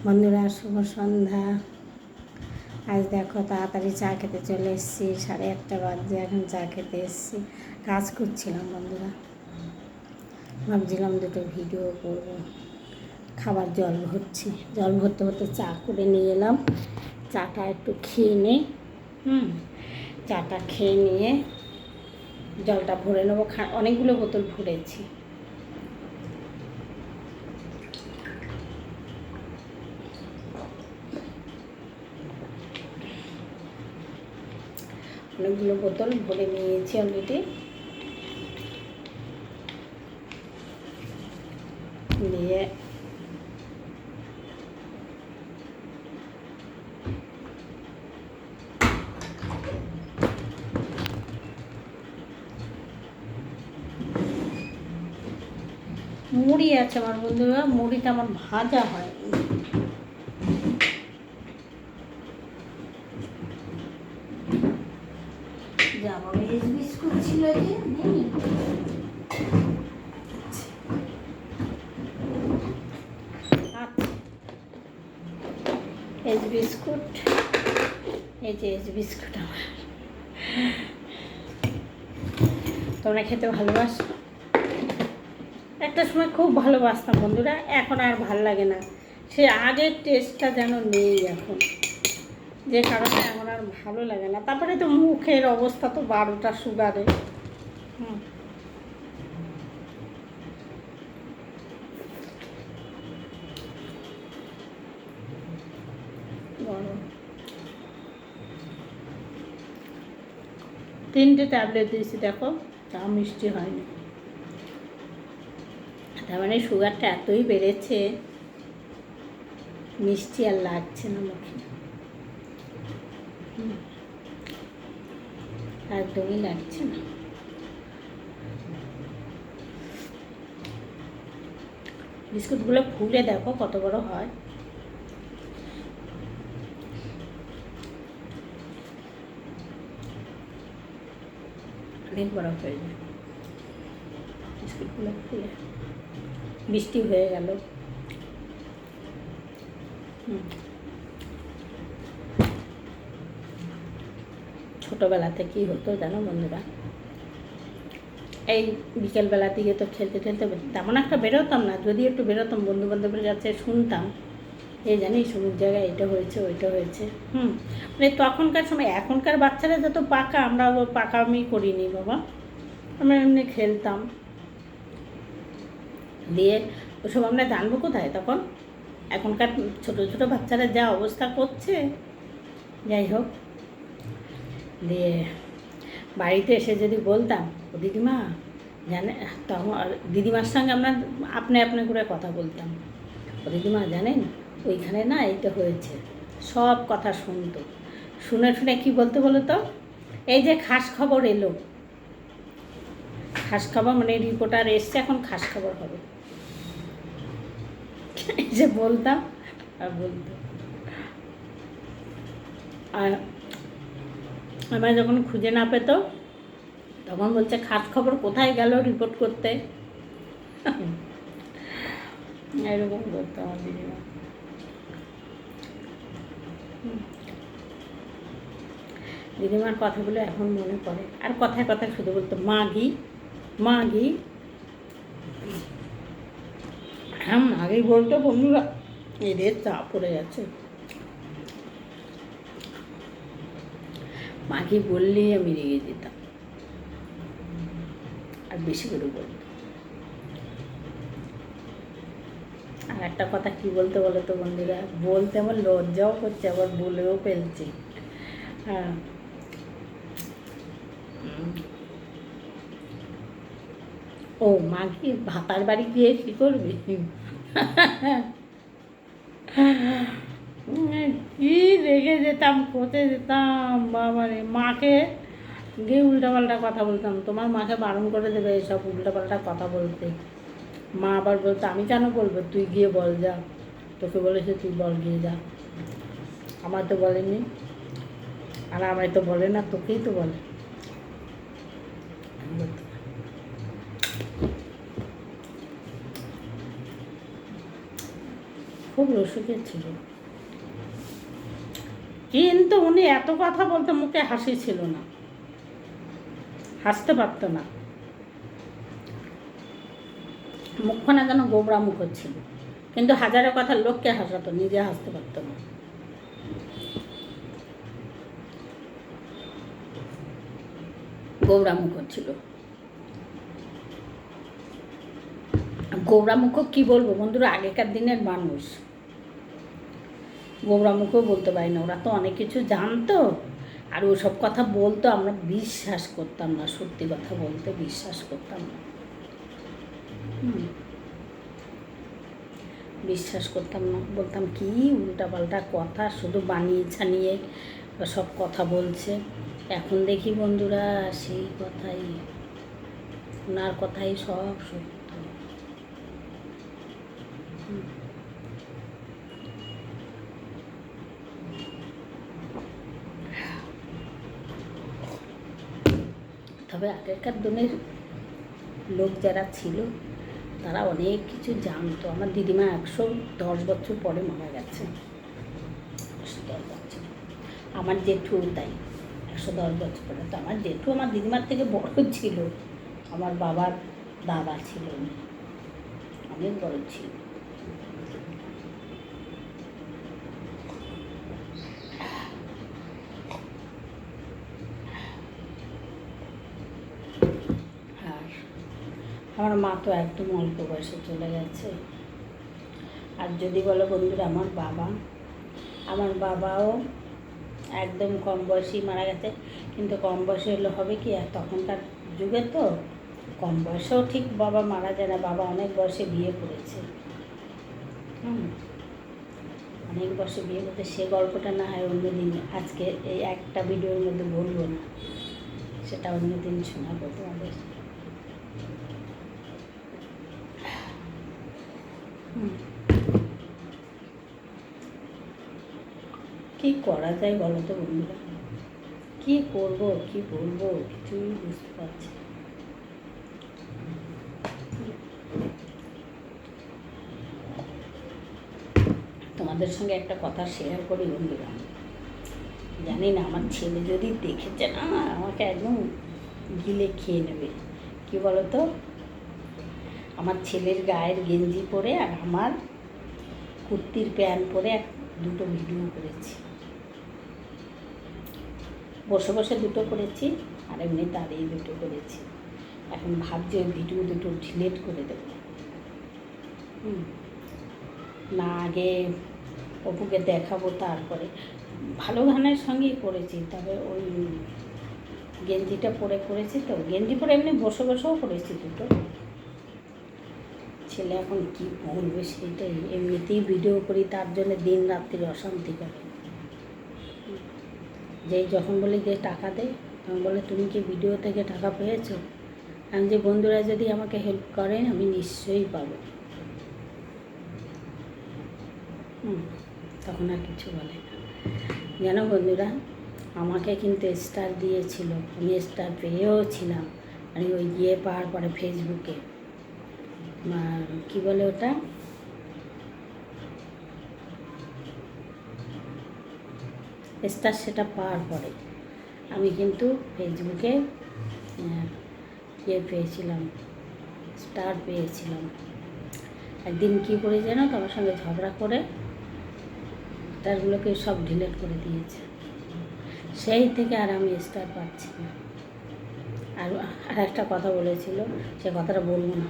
বন্ধুরা শুভ সন্ধ্যা। আজ দেখো তাড়াতাড়ি চা খেতে চলে এসেছি, 8:30 বাজে, এখন চা খেতে এসেছি। কাজ করছিলাম বন্ধুরা, ভাবছিলাম দুটো ভিডিও করব। খাবার জল ভরছি, জল ভরতে ভরতে চা করে নিয়ে এলাম। চাটা একটু খেয়ে নিই, চাটা খেয়ে নিয়ে জলটা ভরে নেবো। অনেকগুলো বোতল ভরেছি। অনেকগুলো বোতল ভরে নিয়েছি অলরেডি। দিয়ে মুড়ি আছে আমার বন্ধুরা, মুড়িটা আমার ভাজা হয়। যাবো এস বিস্কুট ছিল যে নেই। এস বিস্কুট, এই যে এস বিস্কুট আমার। তোমরা খেতে ভালোবাসো? একটা সময় খুব ভালোবাসতাম বন্ধুরা, এখন আর ভাল লাগে না। সে আগের টেস্টটা যেন নেই এখন, যে কারণে এখন আর ভালো লাগে না। তারপরে তো মুখের অবস্থা তো 12টা সুগারে। তিনটে ট্যাবলেট দিয়েছি, দেখো চা মিষ্টি হয়নি। তার মানে সুগারটা এতই বেড়েছে, মিষ্টি আর লাগছে না মুখে, একদমই লাগছে না। বিস্কুটগুলো ফুলে দেখো কত বড় হয়। অনেক বড় হয়ে যায় বিস্কুটগুলো ফুলে। বৃষ্টি হয়ে গেল। ছোটোবেলাতে কী হতো জানো বন্ধুরা, এই বিকেলবেলার দিকে তো খেলতে খেলতে তেমন একটা বেরোতাম না। যদি একটু বেরোতাম বন্ধু বান্ধবের কাছে, শুনতাম এই জানিস অমুক জায়গায় এটা হয়েছে ওইটা হয়েছে। মানে তখনকার সময়, এখনকার বাচ্চারা যত পাকা, আমরা পাকামি করিনি বাবা, আমরা এমনি খেলতাম। দিয়ে ওসব আমরা জানবো কোথায় তখন? এখনকার ছোটো ছোটো বাচ্চারা যা অবস্থা করছে, যাই হোক। দিয়ে বাড়িতে এসে যদি বলতাম, ও দিদিমা জানে, তখন দিদিমার সঙ্গে আমরা আপনি আপনি করে কথা বলতাম। ও দিদিমা জানেন ওইখানে না এইটা হয়েছে, সব কথা শুনতো। শুনে শুনে কী বলতে বলো তো, এই যে খাস খবর এলো, খাস খবর মানে রিপোর্টার এসছে, এখন খাস খবর হবে, এই যে বলতাম আর বলতো। আর আমার যখন খুঁজে না পেতো, তখন বলছে খাস খবর কোথায় গেল রিপোর্ট করতে, এরকম করতো আমার দিদিমা। দিদিমার কথাগুলো এখন মনে পড়ে। আর কথায় কথায় শুধু বলতো মাগি মাগি। হ্যাঁ আগেই বলতো বন্ধুরা, এদের চাপ পড়ে গেছে। মাগি বললেই আমি রেগে যেতাম, আর বেশি করে বলতো। আর একটা কথা কি বলতে বলো তো বন্ধুরা, বলতে আমার লজ্জাও করছে, আবার বলেও ফেলছি। হ্যাঁ, ও মাগি ভাতার বাড়ি গিয়ে কী করবি? কি রেগে যেতাম, কোথায় যেতাম বাবারে। মাকে গিয়ে উল্টাপাল্টা কথা বলতাম, তোমার মাকে বারণ করে দেবে এসব উল্টাপাল্টা কথা বলতে। মা আবার বলতো আমি কেন বলবো, তুই গিয়ে বল, যা, তোকে বলেছে তুই বল, গিয়ে যা। আমার তো বলেনি, আর আমায় তো বলে না, তোকেই তো বলে। খুব রসিকের ছিল, কিন্তু উনি এত কথা বলতে মুখে হাসি ছিল না, হাসতে পারতো না, মুখখানা যেন গোবরা মুখ ছিল, কিন্তু হাজারো কথা লোককে হাসাতো, নিজে হাসতে পারতো না। গোবরা মুখ ছিল, গোবরা মুখ কি বলবো বন্ধুরা, আগেকার দিনের মানুষ গোবরা মুখও বলতে পারি না, ওরা তো অনেক কিছু জানতো, আর ওসব কথা বলতো, আমরা বিশ্বাস করতাম না, সত্যি কথা বলতে বিশ্বাস করতাম না, বিশ্বাস করতাম না, বলতাম কি উল্টাপাল্টা কথা, শুধু বানিয়ে ছানিয়ে সব কথা বলছে। এখন দেখি বন্ধুরা সেই কথাই, ওনার কথাই সব সত্য। তবে আগেকার দিনের লোক যারা ছিল তারা অনেক কিছু জানতো। আমার দিদিমা 110 বছর পরে মারা গেছে, 110 বছর। আমার জেঠু তাই 110 বছর পরে। তো আমার জেঠু আমার দিদিমার থেকে বড় ছিল, আমার বাবার দাদা ছিল, অনেক বড় ছিল। আমার মা তো একদম অল্প বয়সে চলে গেছে। আর যদি বলো বন্ধুরা, আমার বাবাও একদম কম বয়সেই মারা গেছে, কিন্তু কম বয়সে হলে হবে কি, আর তখনকার যুগে তো কম বয়সেও ঠিক বাবা মারা যায় না, বাবা অনেক বয়সে বিয়ে করেছে, অনেক বয়সে বিয়ে করতে। সে গল্পটা না হয় অন্যদিন, আজকে এই একটা ভিডিওর মধ্যে বলবো না, সেটা অন্যদিন শোনাবো তোমাদের। কি করা যায় বলো তো বন্ধুরা, কি করব কি বলবো কিছুই বুঝতে পারছি। তোমাদের সঙ্গে একটা কথা শেয়ার করি বন্ধুরা, জানি না আমার ছেলে যদি দেখেছে না আমাকে একদম গিলে খেয়ে নেবে। কি বলো তো, আমার ছেলের গায়ের গেঞ্জি পরে আর আমার কুর্তির প্যান্ট পরে দুটো ভিডিও করেছি, বসে বসে দুটো করেছি, আর এমনি দাঁড়িয়ে দুটো করেছি। এখন ভাবছি ওই ভিডিও দুটো ডিলিট করে দেবো। না আগে অপুকে দেখাবো, তারপরে ভালো গানের সঙ্গেই করেছি, তবে ওই গেঞ্জিটা পরে করেছি, তো গেঞ্জি পরে এমনি বসে বসেও করেছি দুটো। ছেলে এখন কি বলবে সেটাই, এমনিতেই ভিডিও করি, তার জন্য দিন রাত্রির অশান্তি করে। যেই যখন বলি যে টাকা দে, তখন বলে তুমি কি ভিডিও থেকে টাকা পেয়েছো? আমি যে বন্ধুরা যদি আমাকে হেল্প করেন আমি নিশ্চয়ই পাবো। তখন আর কিছু বলে না। জানো বন্ধুরা, আমাকে কিন্তু স্টার দিয়েছিল, আমি স্টার পেয়েও ছিলাম। আমি ওই গিয়ে পাওয়ার পরে ফেসবুকে কি বলে ওটা, স্টার, সেটা পাওয়ার পরে আমি কিন্তু ফেসবুকে পেয়েছিলাম, স্টার পেয়েছিলাম। একদিন কী করে জানো, তোমার সঙ্গে ঝগড়া করে স্টারগুলোকে সব ডিলিট করে দিয়েছে। সেই থেকে আর আমি স্টার পাচ্ছি না। আর একটা কথা বলেছিল, সে কথাটা বলবো না।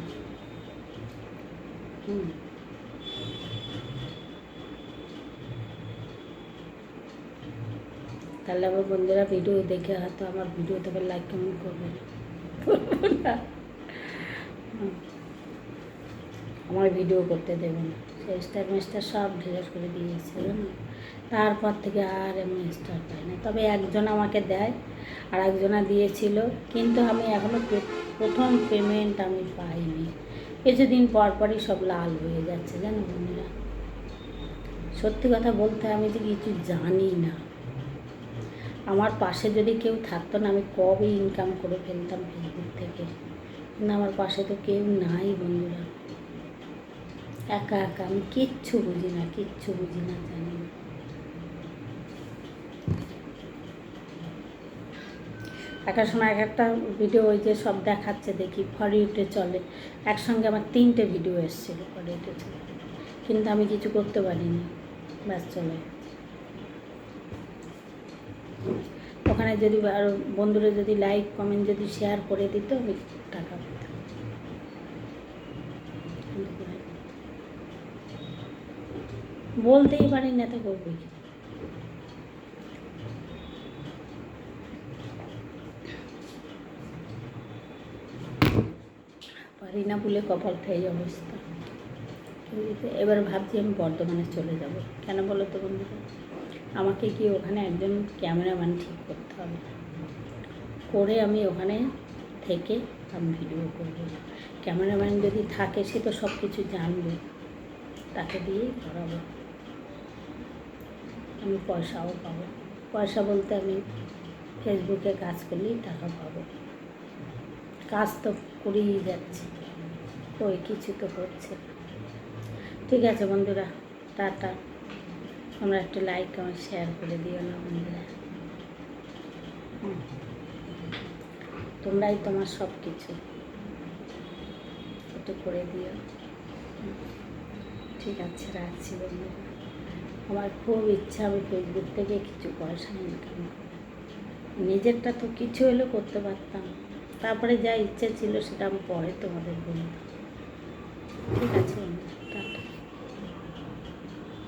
তাহলে আমার বন্ধুরা ভিডিও দেখে হয়তো আমার ভিডিও তবে লাইক কমেন্ট করবেন, আমার ভিডিও করতে দেবে না। সেই স্টার মিস্টার সব ডিলিট করে দিয়েছে জানো। তারপর থেকে আর এমন স্টার পাই না। তবে একজন আমাকে দেয়, আর একজনা দিয়েছিল, কিন্তু আমি এখনও প্রথম পেমেন্ট আমি পাইনি। কিছুদিন পর পরই সব লাল হয়ে যাচ্ছে জানো বন্ধুরা। সত্যি কথা বলতে আমি যে কিছু জানি না। আমার পাশে যদি কেউ থাকতো না, আমি কবে ইনকাম করে ফেলতাম ফেসবুক থেকে, কিন্তু আমার পাশে তো কেউ নাই বন্ধুরা। একা একা আমি কিচ্ছু বুঝি না, জানি না। একটা সময় এক একটা ভিডিও ওই যে সব দেখাচ্ছে দেখি ফর ইউতে চলে, একসঙ্গে আমার 3টে ভিডিও এসেছিলো ফর ইউতে চলে, কিন্তু আমি কিছু করতে পারিনি, ব্যাস চলে। ওখানে যদি আরও বন্ধুরা যদি লাইক কমেন্ট যদি শেয়ার করে দিত আমি টাকা পেতাম, বলতেই পারি না, তো করবো কি। পারি না বলে কপালটা এই অবস্থা। এবার ভাবছি আমি বর্ধমানে চলে যাব। কেন বলো তো বন্ধুরা, আমাকে কি ওখানে একজন ক্যামেরাম্যান ঠিক করতে হবে, করে আমি ওখানে থেকে আমি ভিডিও করব। ক্যামেরাম্যান যদি থাকে সে তো সব কিছু জানবে, তাকে দিয়েই করাবো, আমি পয়সাও পাবো। পয়সা বলতে আমি ফেসবুকে কাজ করলেই টাকা পাবো, কাজ তো করেই যাচ্ছি, ওই কিছু তো হচ্ছে। ঠিক আছে বন্ধুরা, টাটা। তোমরা একটু লাইক আমার শেয়ার করে দিও না বন্ধুরা, তোমরাই তোমার সব কিছু, একটু করে দিও। ঠিক আছে, রাখছি বন্ধুরা। আমার খুব ইচ্ছা আমি ফেসবুক থেকে কিছু পয়সা ইনকাম করি, নিজেরটা তো কিছু হলেও করতে পারতাম, তারপরে যা ইচ্ছে ছিল সেটা আমি পরে তোমাদের বলতাম। ঠিক আছে।